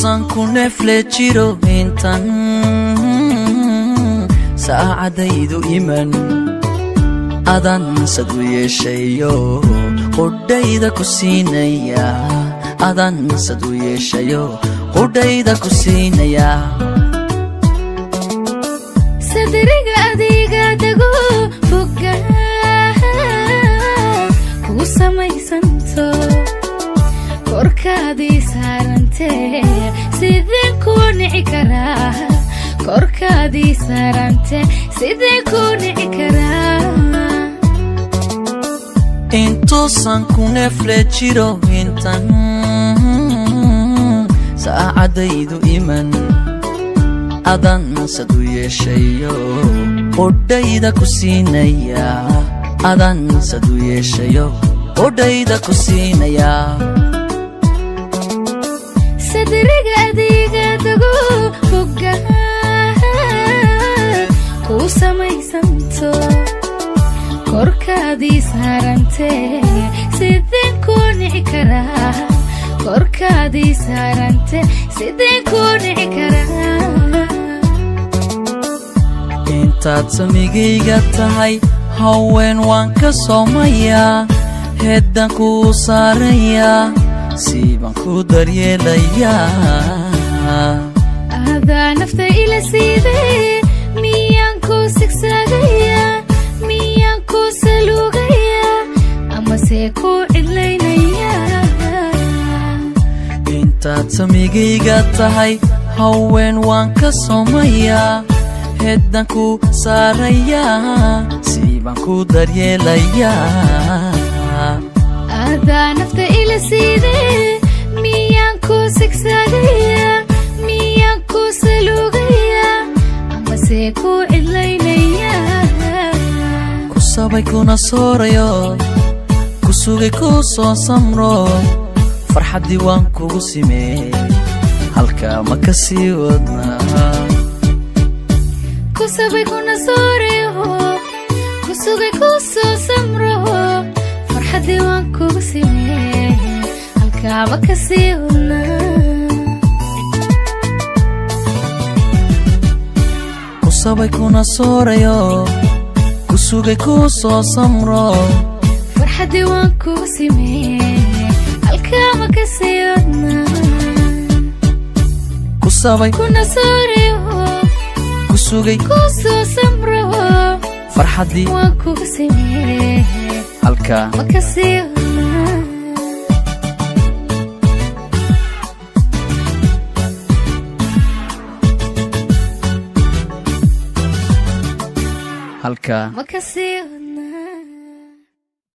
سانكون فلتشيرو انتن ساعديدو إيمان أدان سدوية شيو قدايدا كسينيا أدان سدوية شيو قدايدا كسينيا صدرك أديقا دقو فقا كوسا ميسانتو كوركا دي سارنتي سيدين كوني كراه كوركا دي سارنتي سيدين كوني كراه انتو سانكون فلتشيرو انتن ساعديدو إيمان أدان سدوية شيو قدايدا كسينيا أدان سدوية شيو قدايدا كسينيا صدرك أديقا دقو فقا كوسا ميسانتو كوركا دي سارنتي سيدين كوني كراه كوركا دي سارنتي سيدين كوني كراه intaad samigayga tahay haween waan ka soomayaa heedan ku saarayaa siibaan ku daryeelayaa adaa nafta ila siidee miyaan ku sigsaagayaa miyaan ku saluugayaa amase ku cidlaynayaa intaad samigayga tahay haween waan ka soomayaa heedan ku saarayaa siibaan ku daryeelayaa adaa nafta ila siidee miyaan ku sigsaagayaa miyaan ku saluugayaa amase ku cidlaynayaa ku sabay kuna soorayo ku sugay ku soo samro farxaddii waan kugu simee halkaa ma ka sii wadnaa kusabay kuna sooreho kusugay kusoo samro farxaddii waan kugu simee halkaaba ka sii wadnaa kusabay kuna soorayo kusugay kusoo samro farxaddii waan kugu simee halkaaba ka sii wadnaa kusabay kuna sooreho kusugay kusoo samro farxaddii waan kugu simee halkaa ma ka sii wadnaa halkaa ma ka sii wadnaa